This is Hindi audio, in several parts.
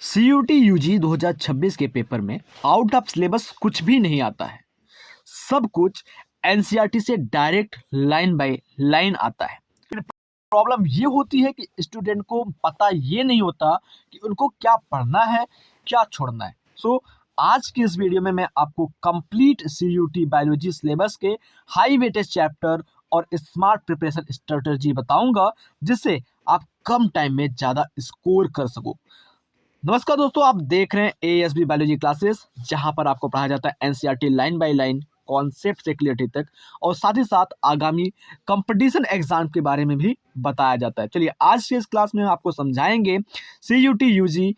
CUT UG 2026 के पेपर में आउट ऑफ सिलेबस कुछ भी नहीं आता है। सब कुछ NCERT से डायरेक्ट लाइन बाय लाइन आता है। प्रॉब्लम ये होती है कि स्टूडेंट को पता ये नहीं होता कि उनको क्या पढ़ना है, क्या छोड़ना है। आज की इस वीडियो में मैं आपको कंप्लीट CUT बायोलॉजी सिलेबस के हाई वेटेज चैप्टर और स्मार्ट प्रिपरेशन स्ट्रेटजी बताऊंगा, जिससे आप कम टाइम में ज़्यादा स्कोर कर सको। नमस्कार दोस्तों, आप देख रहे हैं ASB बायोलॉजी क्लासेस, जहां पर आपको पढ़ाया जाता है NCERT line by line, concept से क्लियरिटी तक, और साथ ही साथ आगामी कंपटीशन एग्जाम के बारे में भी बताया जाता है। चलिए आज के इस क्लास में आपको समझाएंगे CUT UG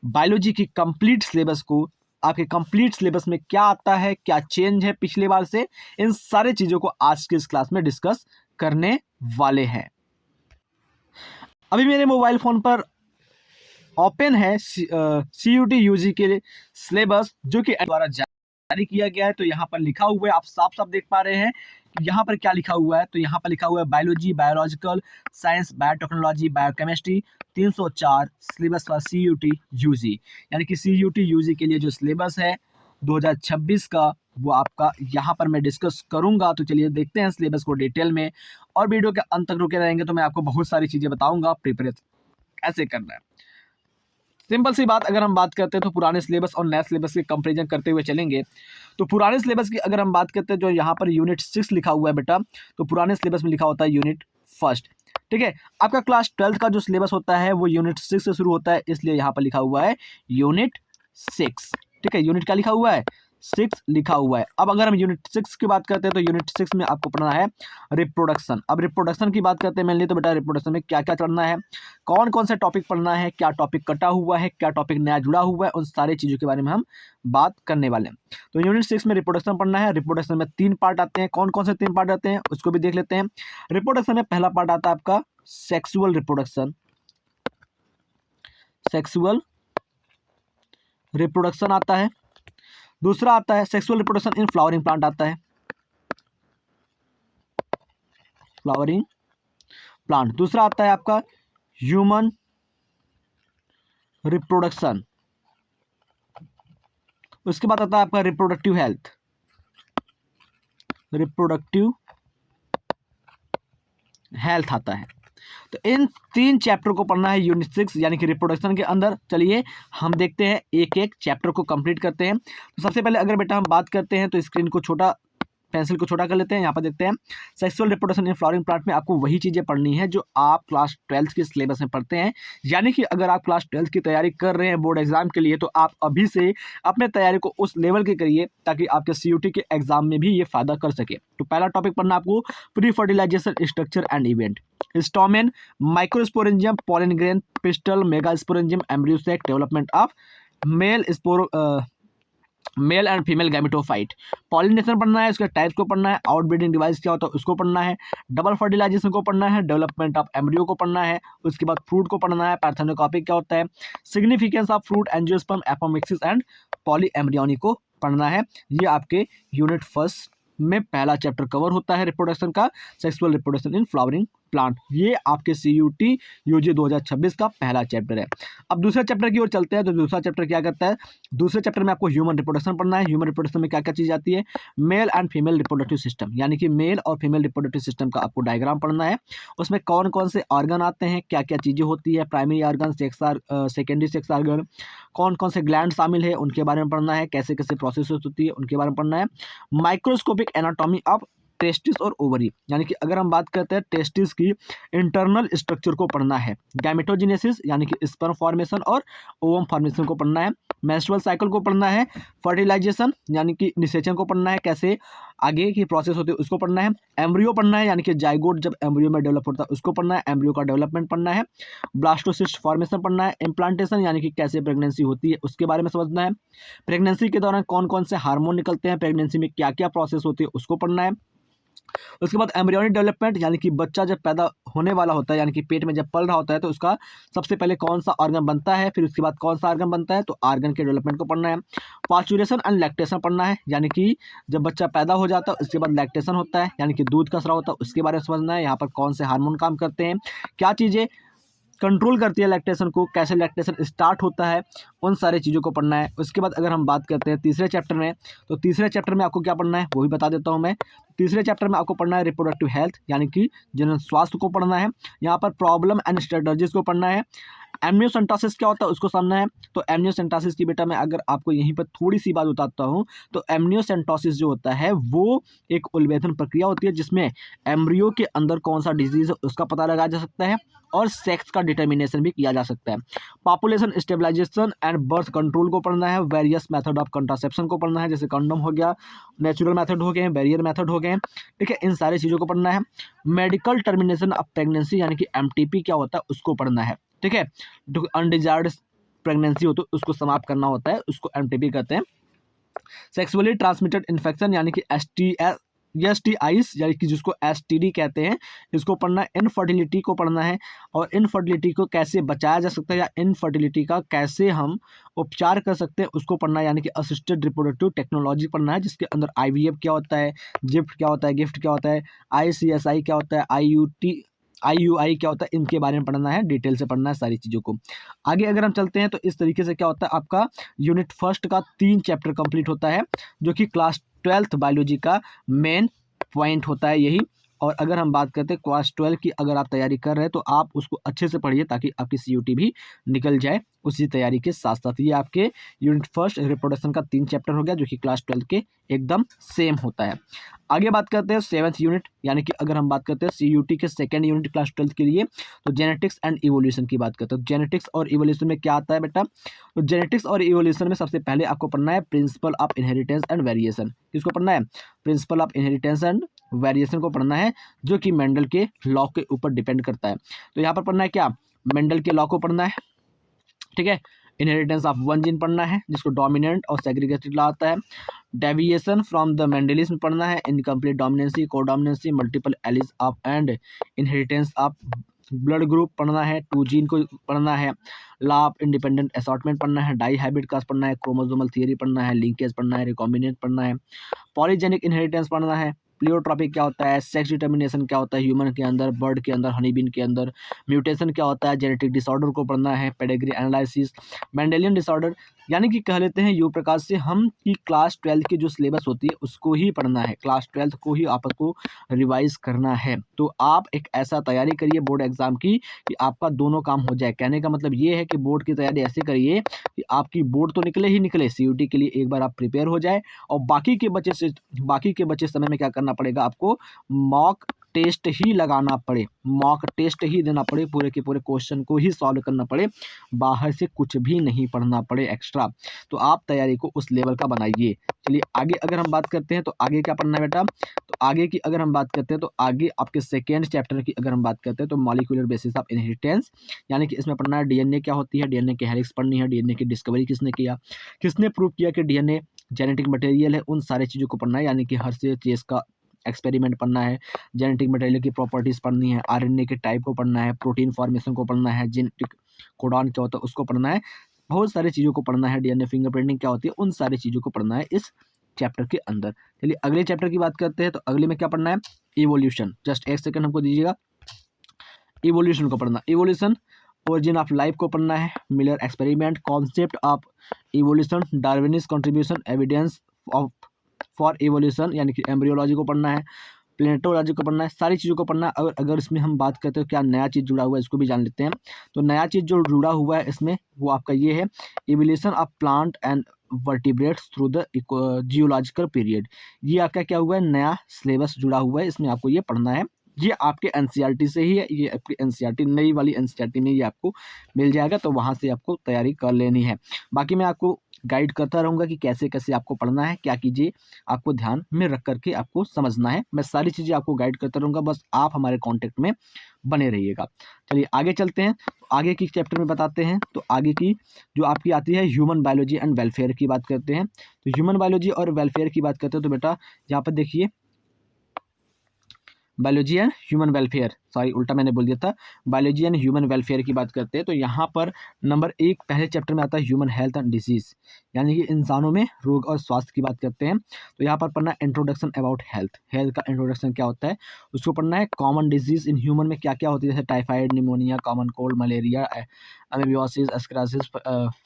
बायोलॉजी की कंप्लीट सिलेबस को। आपके कंप्लीट सिलेबस में क्या आता है, क्या चेंज है पिछले बार से, इन सारी चीज़ों को आज के इस क्लास में डिस्कस करने वाले हैं। अभी मेरे मोबाइल फ़ोन पर ओपन है CUT UG के सिलेबस, जो कि द्वारा जारी किया गया है। तो यहाँ पर लिखा हुआ है, आप साफ साफ देख पा रहे हैं कि यहाँ पर क्या लिखा हुआ है। तो यहाँ पर लिखा हुआ है biology, biological science, biotechnology, biochemistry 304 syllabus for CUT UG। यानी कि CUT UG के लिए जो सिलेबस है 2026 का, वो आपका यहाँ पर मैं डिस्कस करूँगा। तो चलिए देखते हैं सिलेबस को डिटेल में, और वीडियो के अंत तक रुके रहेंगे तो मैं आपको बहुत सारी चीज़ें बताऊँगा प्रिपरेशन कैसे करना है। सिंपल सी बात, अगर हम बात करते हैं तो पुराने सिलेबस और नए सिलेबस के कंपैरिजन करते हुए चलेंगे। तो पुराने सिलेबस की अगर हम बात करते हैं, जो यहाँ पर यूनिट 6 लिखा हुआ है बेटा, तो पुराने सिलेबस में लिखा होता है यूनिट फर्स्ट। ठीक है, आपका क्लास 12th का जो सिलेबस होता है वो यूनिट 6 से शुरू होता है, इसलिए यहाँ पर लिखा हुआ है यूनिट 6। ठीक है, यूनिट क्या लिखा हुआ है, 6 लिखा हुआ है। अब अगर हम यूनिट 6 की बात करते हैं तो यूनिट 6 में आपको पढ़ना है रिप्रोडक्शन। अब रिप्रोडक्शन की बात करते हैं मेनली, तो बेटा रिप्रोडक्शन में क्या क्या पढ़ना है, कौन कौन से टॉपिक पढ़ना है, क्या टॉपिक कटा हुआ है, क्या टॉपिक नया जुड़ा हुआ है, उन सारी चीज़ों के बारे में हम बात करने वाले हैं। तो यूनिट 6 में रिप्रोडक्शन पढ़ना है। रिप्रोडक्शन में 3 पार्ट आते हैं। कौन कौन से 3 पार्ट आते हैं उसको भी देख लेते हैं। रिप्रोडक्शन में पहला पार्ट आता है आपका सेक्सुअल रिप्रोडक्शन। सेक्सुअल रिप्रोडक्शन आता है। दूसरा आता है sexual reproduction in flowering plant आता है, फ्लावरिंग प्लांट। दूसरा आता है आपका ह्यूमन रिप्रोडक्शन। उसके बाद आता है आपका रिप्रोडक्टिव हेल्थ, रिप्रोडक्टिव हेल्थ आता है। तो इन 3 चैप्टर को पढ़ना है यूनिट 6 यानी कि रिप्रोडक्शन के अंदर। चलिए हम देखते हैं, एक एक चैप्टर को कंप्लीट करते हैं। तो सबसे पहले अगर बेटा हम बात करते हैं, तो स्क्रीन को छोटा, पेंसिल को छोटा कर लेते हैं। यहाँ पर देखते हैं sexual reproduction in flowering plant में आपको वही चीज़ें पढ़नी है जो आप क्लास 12th के सिलेबस में पढ़ते हैं। यानी कि अगर आप क्लास 12th की तैयारी कर रहे हैं बोर्ड एग्जाम के लिए, तो आप अभी से अपने तैयारी को उस लेवल की करिए ताकि आपके CUT के एग्जाम में भी ये फायदा कर सके। तो पहला टॉपिक पढ़ना आपको pre fertilization structure and event, stamen, microsporangium, pollen grain, pistil, megasporangium, embryo sac, development of male spore male and female gametophyte, pollination पढ़ना है, उसके टाइप्स को पढ़ना है, आउटब्रीडिंग डिवाइस क्या होता है उसको पढ़ना है, डबल फर्टिलाइजेशन को पढ़ना है, डेवलपमेंट ऑफ एम्ब्रियो को पढ़ना है, उसके बाद फ्रूट को पढ़ना है, पार्थेनोकॉपी क्या होता है, significance of fruit, angiosperm, apomixis and polyembryony को पढ़ना है। ये आपके यूनिट फर्स्ट में पहला चैप्टर कवर होता है रिप्रोडक्शन का, sexual reproduction in flowering plant. ये आपके CUT UG 2026 का पहला चैप्टर है। अब दूसरे चैप्टर की ओर चलते हैं। तो दूसरा चैप्टर क्या करता है, दूसरे चैप्टर में आपको ह्यूमन रिप्रोडक्शन पढ़ना है। ह्यूमन रिप्रोडक्शन में क्या क्या चीज़ आती है, mail and female reproductive system, यानी कि मेल और फीमेल रिप्रोडक्टिव सिस्टम का आपको डायग्राम पढ़ना है। उसमें कौन कौन से ऑर्गन आते हैं, क्या क्या चीज़ें होती है, primary organ, secondary sex organ, कौन कौन से ग्लैंड शामिल है उनके बारे में पढ़ना है, कैसे कैसे प्रोसेस होती है उनके बारे में पढ़ना है। माइक्रोस्कोपिक एनाटॉमी ऑफ टेस्टिस और ओवरी, यानी कि अगर हम बात करते हैं टेस्टिस की इंटरनल स्ट्रक्चर को पढ़ना है। गैमेटोजेनेसिस यानी कि स्पर्म फॉर्मेशन और ओवम फॉर्मेशन को पढ़ना है। मेंस्ट्रुअल साइकिल को पढ़ना है। फर्टिलाइजेशन यानी कि निषेचन को पढ़ना है, कैसे आगे की प्रोसेस होती है उसको पढ़ना है। एम्ब्रियो पढ़ना है, यानी कि जाइगोट जब एम्ब्रियो में डेवलप होता है उसको पढ़ना है, एम्ब्रियो का डेवलपमेंट पढ़ना है। ब्लास्टोसिस्ट फॉर्मेशन पढ़ना है। इम्प्लांटेशन यानी कि कैसे प्रेगनेंसी होती है उसके बारे में समझना है। प्रेगनेंसी के दौरान कौन कौन से हार्मोन निकलते हैं, प्रेगनेंसी में क्या क्या प्रोसेस होती है उसको पढ़ना है। उसके बाद एम्ब्रियोनिक डेवलपमेंट, यानी कि बच्चा जब पैदा होने वाला होता है, यानी कि पेट में जब पल रहा होता है, तो उसका सबसे पहले कौन सा ऑर्गन बनता है, फिर उसके बाद कौन सा ऑर्गन बनता है, तो ऑर्गन के डेवलपमेंट को पढ़ना है। पास्चुरेशन एंड लैक्टेशन पढ़ना है, यानी कि जब बच्चा पैदा हो जाता है उसके बाद लैक्टेशन होता है, यानी कि दूध का स्राव होता है, उसके बारे में समझना है। यहाँ पर कौन से हार्मोन काम करते हैं, क्या चीज़ें कंट्रोल करती है लैक्टेशन को, कैसे लैक्टेशन स्टार्ट होता है, उन सारी चीज़ों को पढ़ना है। उसके बाद अगर हम बात करते हैं तीसरे चैप्टर में, तो तीसरे चैप्टर में आपको क्या पढ़ना है वो भी बता देता हूँ मैं। तीसरे चैप्टर में आपको पढ़ना है रिप्रोडक्टिव हेल्थ यानी कि जनन स्वास्थ्य को पढ़ना है। यहाँ पर प्रॉब्लम एंड स्ट्रेटजीज को पढ़ना है। एमनियोसेंटासिस क्या होता है उसको समझना है। तो एमनियोसेंटासिस की बेटा मैं अगर आपको यहीं पर थोड़ी सी बात बताता हूँ, तो एमनियोसेंटासिस जो होता है वो एक उलवेधन प्रक्रिया होती है जिसमें एम्ब्रियो के अंदर कौन सा डिजीज है उसका पता लगाया जा सकता है और सेक्स का डिटर्मिनेशन भी किया जा सकता है। Population stabilisation and birth control को पढ़ना है। वेरियस मेथड ऑफ कंट्रासेप्शन को पढ़ना है, जैसे कंडोम हो गया, नेचुरल मेथड हो गए, बैरियर मेथड हो गए, ठीक है, इन सारी चीज़ों को पढ़ना है। मेडिकल टर्मिनेशन ऑफ प्रेगनेंसी यानी कि एमटीपी क्या होता है उसको पढ़ना है, ठीक है। जो अनडिजायर्ड प्रेगनेंसी हो तो उसको समाप्त करना होता है, उसको एमटीपी कहते हैं। सेक्सुअली ट्रांसमिटेड इन्फेक्शन यानी कि एसटीआईस यानी कि जिसको एसटीडी कहते हैं, इसको पढ़ना है। इनफर्टिलिटी को पढ़ना है और इनफर्टिलिटी को कैसे बचाया जा सकता है या इनफर्टिलिटी का कैसे हम उपचार कर सकते हैं उसको पढ़ना है, यानी कि असिस्टेड रिप्रोडक्टिव टेक्नोलॉजी पढ़ना है, जिसके अंदर आईवीएफ क्या होता है, गिफ्ट क्या होता है, गिफ्ट क्या होता है, आईसीएसआई क्या होता है, आईयूआई क्या होता है, इनके बारे में पढ़ना है, डिटेल से पढ़ना है सारी चीज़ों को। आगे अगर हम चलते हैं तो इस तरीके से क्या होता है, आपका यूनिट फर्स्ट का 3 चैप्टर कंप्लीट होता है, जो कि क्लास 12th बायोलॉजी का मेन पॉइंट होता है यही। और अगर हम बात करते हैं क्लास 12 की अगर आप तैयारी कर रहे हैं तो आप उसको अच्छे से पढ़िए ताकि आपकी सीयूटी भी निकल जाए उसी तैयारी के साथ साथ। ये आपके यूनिट फर्स्ट रिप्रोडक्शन का 3 चैप्टर हो गया जो कि क्लास 12 के एकदम सेम होता है। आगे बात करते हैं 7th यूनिट, यानी कि अगर हम बात करते हैं सीयूटी के 2nd यूनिट क्लास 12 के लिए, तो जेनेटिक्स एंड इवोल्यूशन की बात करते हैं। जेनेटिक्स और इवोल्यूशन में क्या आता है बेटा, तो जेनेटिक्स और इवोल्यूशन में सबसे पहले आपको पढ़ना है principle of inheritance and variation. किसको पढ़ना है, principle of inheritance and variation को पढ़ना है, जो कि मेंडल के लॉ के ऊपर डिपेंड करता है। तो यहाँ पर पढ़ना है क्या, मेंडल के लॉ को पढ़ना है, ठीक है। इनहेरिटेंस ऑफ वन जीन पढ़ना है जिसको डोमिनेंट और सेग्रीगेटेड लॉ आता है। डेविएशन फ्रॉम द मेंडलिज्म पढ़ना है, incomplete dominance, codominance, multiple alleles of and inheritance of blood group पढ़ना है। 2 जीन को पढ़ना है। लॉ ऑफ इंडिपेंडेंट असॉर्टमेंट पढ़ना है। डाई हाइब्रिड क्लास पढ़ना है। क्रोमोसोमल थियरी पढ़ना है। लिंकेज पढ़ना है। रिकॉम्बिनेंट पढ़ना है। पॉलीजेनिक इनहेरिटेंस पढ़ना है। प्लियोट्रॉपिक क्या होता है, सेक्स डिटर्मिनेशन क्या होता है ह्यूमन के अंदर, बर्ड के अंदर, हनीबीन के अंदर, म्यूटेशन क्या होता है, जेनेटिक डिसऑर्डर को पढ़ना है, पेडिग्री एनालिसिस, मेंडेलियन डिसऑर्डर, यानी कि कह लेते हैं यू प्रकार से हम कि क्लास 12 की जो सिलेबस होती है उसको ही पढ़ना है, क्लास 12 को ही आपको रिवाइज करना है। तो आप एक ऐसा तैयारी करिए बोर्ड एग्जाम की कि आपका दोनों काम हो जाए। कहने का मतलब ये है कि बोर्ड की तैयारी ऐसे करिए कि आपकी बोर्ड तो निकले ही निकले, सीयूटी के लिए एक बार आप प्रिपेयर हो जाए और बाकी के बचे समय में क्या करना पड़ेगा, आपको मॉक टेस्ट ही लगाना पड़े, मॉक टेस्ट ही देना पड़े, पूरे के पूरे क्वेश्चन को ही सॉल्व करना पड़े, बाहर से कुछ भी नहीं पढ़ना पड़े एक्स्ट्रा। तो आप तैयारी को उस लेवल का बनाइए। चलिए आगे अगर हम बात करते हैं तो आगे क्या पढ़ना है बेटा, तो आगे की अगर हम बात करते हैं तो आगे आपके 2nd चैप्टर की अगर हम बात करते हैं तो मॉलिक्यूलर बेसिस ऑफ इनहेरिटेंस, यानी कि इसमें पढ़ना है डीएनए क्या होती है, डीएनए की हेलिक्स पढ़नी है, डीएनए की डिस्कवरी किसने किया, किसने प्रूव किया कि डीएनए जेनेटिक मटेरियल है, उन सारी चीज़ों को पढ़ना है, यानी कि हर से चीज़ का एक्सपेरिमेंट पढ़ना है, जेनेटिक मटेरियल की प्रॉपर्टीज़ पढ़नी है, आरएनए के टाइप को पढ़ना है, प्रोटीन फॉर्मेशन को पढ़ना है, जेनेटिक कोडॉन क्या होता है उसको पढ़ना है, बहुत सारी चीज़ों को पढ़ना है, डीएनए फिंगरप्रिंटिंग क्या होती है, उन सारी चीज़ों को पढ़ना है इस चैप्टर के अंदर। चलिए अगले चैप्टर की बात करते हैं तो अगले में क्या पढ़ना है, इवोल्यूशन। जस्ट 1 सेकंड हमको दीजिएगा, इवोल्यूशन को पढ़ना, इवोल्यूशन ओरिजिन ऑफ लाइफ को पढ़ना है, Miller experiment, concept of evolution, Darwin's contribution, evidence of for evolution, यानी कि एम्ब्रियोलॉजी को पढ़ना है, प्लेनेटोलॉजी को पढ़ना है, सारी चीज़ों को पढ़ना है। अगर इसमें हम बात करते हैं क्या नया चीज़ जुड़ा हुआ है इसको भी जान लेते हैं। तो नया चीज़ जो जुड़ा हुआ है इसमें वो आपका ये है, evolution of plant and vertebrates through the geological period. ये आपका क्या हुआ है, नया सिलेबस जुड़ा हुआ है, इसमें आपको ये पढ़ना है। ये आपके एनसीईआरटी से ही है, ये आपकी एनसीईआरटी नई वाली एनसीईआरटी में ये आपको मिल जाएगा, तो वहाँ से आपको तैयारी कर लेनी है। बाकी मैं आपको गाइड करता रहूँगा कि कैसे कैसे आपको पढ़ना है, क्या कीजिए, आपको ध्यान में रख करके आपको समझना है। मैं सारी चीज़ें आपको गाइड करता रहूँगा, बस आप हमारे कॉन्टेक्ट में बने रहिएगा। चलिए आगे चलते हैं, आगे की चैप्टर में बताते हैं। तो आगे की जो आपकी आती है ह्यूमन बायोलॉजी एंड वेलफेयर की बात करते हैं। तो ह्यूमन बायोलॉजी और वेलफेयर की बात करते हैं तो बेटा यहाँ पर देखिए, biology and human welfare, sorry उल्टा मैंने बोल दिया था, बायोलॉजी एंड ह्यूमन वेलफेयर की बात करते हैं तो यहाँ पर नंबर 1 पहले चैप्टर में आता है ह्यूमन हेल्थ एंड डिजीज़, यानी कि इंसानों में रोग और स्वास्थ्य की बात करते हैं। तो यहाँ पर पढ़ना है इंट्रोडक्शन अबाउट हेल्थ, हेल्थ का इंट्रोडक्शन क्या होता है उसको पढ़ना है। कॉमन डिजीज़ इन ह्यूमन में क्या क्या होती है, जैसे typhoid, pneumonia, common cold, malaria, amoebiasis, ascariasis,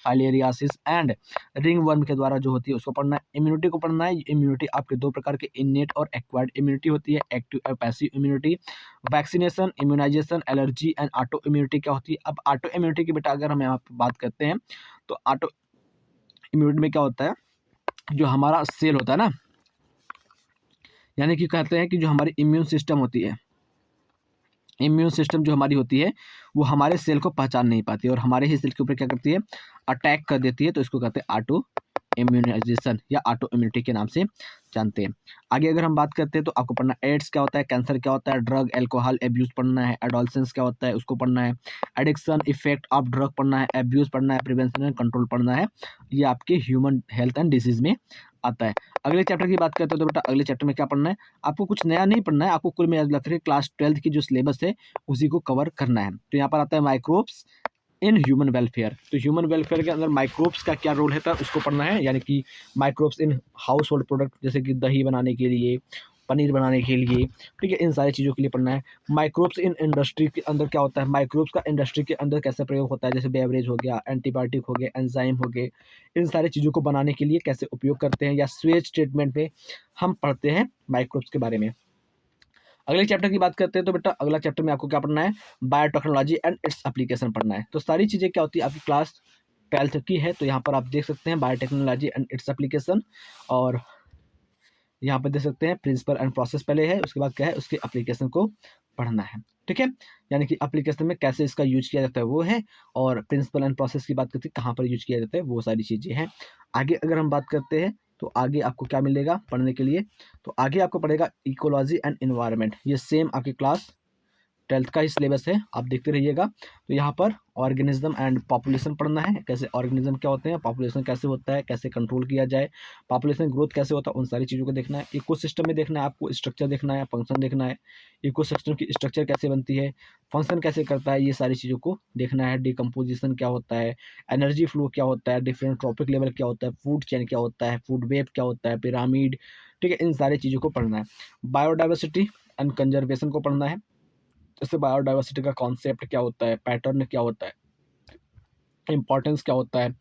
filariasis and ringworm के द्वारा जो होती है उसको पढ़ना है। इम्यूनिटी को पढ़ना है। इम्यूनिटी आपके दो प्रकार के इन्नेट और एक्वायर्ड इम्यूनिटी होती है, एक्टिव और passive immunity. Vaccination, immunisation, allergy and autoimmunity क्या होती है। अब ऑटो इम्यूनिटी की बेटा अगर हम यहाँ पर बात करते हैं तो ऑटो इम्यूनिटी में क्या होता है, जो हमारा सेल होता है ना, यानी कि कहते हैं कि जो हमारी इम्यून सिस्टम होती है, इम्यून सिस्टम जो हमारी होती है वो हमारे सेल को पहचान नहीं पाती और हमारे ही सेल के ऊपर क्या करती है, अटैक कर देती है। तो इसको कहते हैं ऑटो इम्यूनाइजेशन या ऑटो इम्यूनिटी के नाम से जानते हैं। आगे अगर हम बात करते हैं तो आपको पढ़ना एड्स क्या होता है, कैंसर क्या होता है, ड्रग एल्कोहल एब्यूज़ पढ़ना है, एडोलसेंस क्या होता है उसको पढ़ना है, एडिक्शन इफेक्ट ऑफ ड्रग पढ़ना है, एब्यूज़ पढ़ना है, प्रिवेंशन एंड कंट्रोल पढ़ना है। ये आपके ह्यूमन हेल्थ एंड डिजीज़ में आता है। अगले चैप्टर की बात करते हैं तो बेटा अगले चैप्टर में क्या पढ़ना है, आपको कुछ नया नहीं पढ़ना है, आपको कुल मिला के क्लास 12th की जो सिलेबस है उसी को कवर करना है। तो यहाँ पर आता है माइक्रोब्स इन ह्यूमन वेलफेयर। तो ह्यूमन वेलफेयर के अंदर माइक्रोब्स का क्या रोल है था उसको पढ़ना है, यानी कि microbes in house hold product, जैसे कि दही बनाने के लिए, पनीर बनाने के लिए, ठीक है, इन सारी चीज़ों के लिए पढ़ना है। माइक्रोब्स इन इंडस्ट्री के अंदर क्या होता है, माइक्रोब्स का इंडस्ट्री के अंदर कैसे प्रयोग होता है, जैसे बेवरेज हो गया, एंटीबायोटिक हो गया, एंजाइम हो गए, इन सारी चीज़ों को बनाने के लिए कैसे उपयोग करते हैं, या स्वेज ट्रीटमेंट में हम पढ़ते हैं माइक्रोब्स के बारे में। अगले चैप्टर की बात करते हैं तो बेटा अगला चैप्टर में आपको क्या पढ़ना है, बायोटेक्नोलॉजी एंड इट्स एप्लीकेशन पढ़ना है। तो सारी चीज़ें क्या होती है आपकी क्लास 12th की है, तो यहाँ पर आप देख सकते हैं बायोटेक्नोलॉजी एंड इट्स एप्लीकेशन, और यहाँ पर देख सकते हैं प्रिंसिपल एंड प्रोसेस पहले है, उसके बाद क्या है उसके एप्लीकेशन को पढ़ना है, ठीक है। यानी कि एप्लीकेशन में कैसे इसका यूज किया जाता है वो है, और प्रिंसिपल एंड प्रोसेस की बात करते हैं कहाँ पर यूज किया जाता है, वो सारी चीज़ें हैं। आगे अगर हम बात करते हैं तो आगे आपको क्या मिलेगा पढ़ने के लिए, तो आगे आपको पढ़ेगा इकोलॉजी एंड इन्वायरमेंट। ये सेम आपकी क्लास 12th का ही सिलेबस है, आप देखते रहिएगा। तो यहाँ पर ऑर्गेनिज्म एंड पॉपुलेशन पढ़ना है, कैसे ऑर्गेनिज्म क्या होते हैं, पॉपुलेशन कैसे होता है, कैसे कंट्रोल किया जाए, पॉपुलेशन ग्रोथ कैसे होता है, उन सारी चीज़ों को देखना है। इकोसिस्टम में देखना है आपको, स्ट्रक्चर देखना है, फंक्शन देखना है, इकोसिस्टम की स्ट्रक्चर कैसे बनती है, फंक्शन कैसे करता है, ये सारी चीज़ों को देखना है। डिकम्पोजिशन क्या होता है, एनर्जी फ्लो क्या होता है, डिफरेंट ट्रॉपिक लेवल क्या होता है, फूड चेन क्या होता है, फूड वेब क्या होता है, पिरामिड, ठीक है, इन सारी चीज़ों को पढ़ना है। बायोडाइवर्सिटी एंड कंजर्वेशन को पढ़ना है, जैसे बायोडाइवर्सिटी का कॉन्सेप्ट क्या होता है, पैटर्न क्या होता है, इंपॉर्टेंस क्या होता है,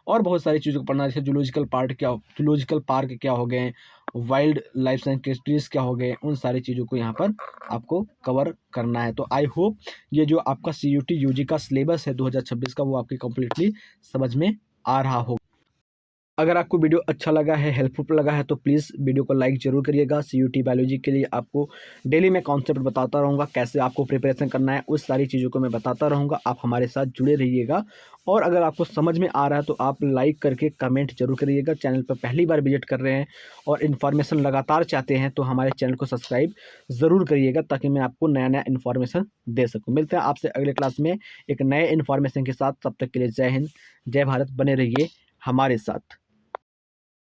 और बहुत सारी चीज़ों को पढ़ना है। जैसे जूलॉजिकल पार्क क्या हो गए, वाइल्ड लाइफ सेंचुरीज क्या हो गए, उन सारी चीज़ों को यहाँ पर आपको कवर करना है। तो आई होप ये जो आपका CUT UG का सिलेबस है 2026 का वो आपकी कम्प्लीटली समझ में आ रहा होगा। अगर आपको वीडियो अच्छा लगा है, हेल्पफुल लगा है तो प्लीज़ वीडियो को लाइक ज़रूर करिएगा। CUT बायोलॉजी के लिए आपको डेली मैं कॉन्सेप्ट बताता रहूँगा, कैसे आपको प्रिपरेशन करना है, उस सारी चीज़ों को मैं बताता रहूँगा। आप हमारे साथ जुड़े रहिएगा, और अगर आपको समझ में आ रहा है तो आप लाइक करके कमेंट जरूर करिएगा। चैनल पर पहली बार विजिट कर रहे हैं और इन्फॉर्मेशन लगातार चाहते हैं तो हमारे चैनल को सब्सक्राइब ज़रूर करिएगा, ताकि मैं आपको नया नया इन्फॉर्मेशन दे सकूँ। मिलते हैं आपसे अगले क्लास में एक नए इन्फॉर्मेशन के साथ। तब तक के लिए जय हिंद, जय भारत। बने रहिए हमारे साथ।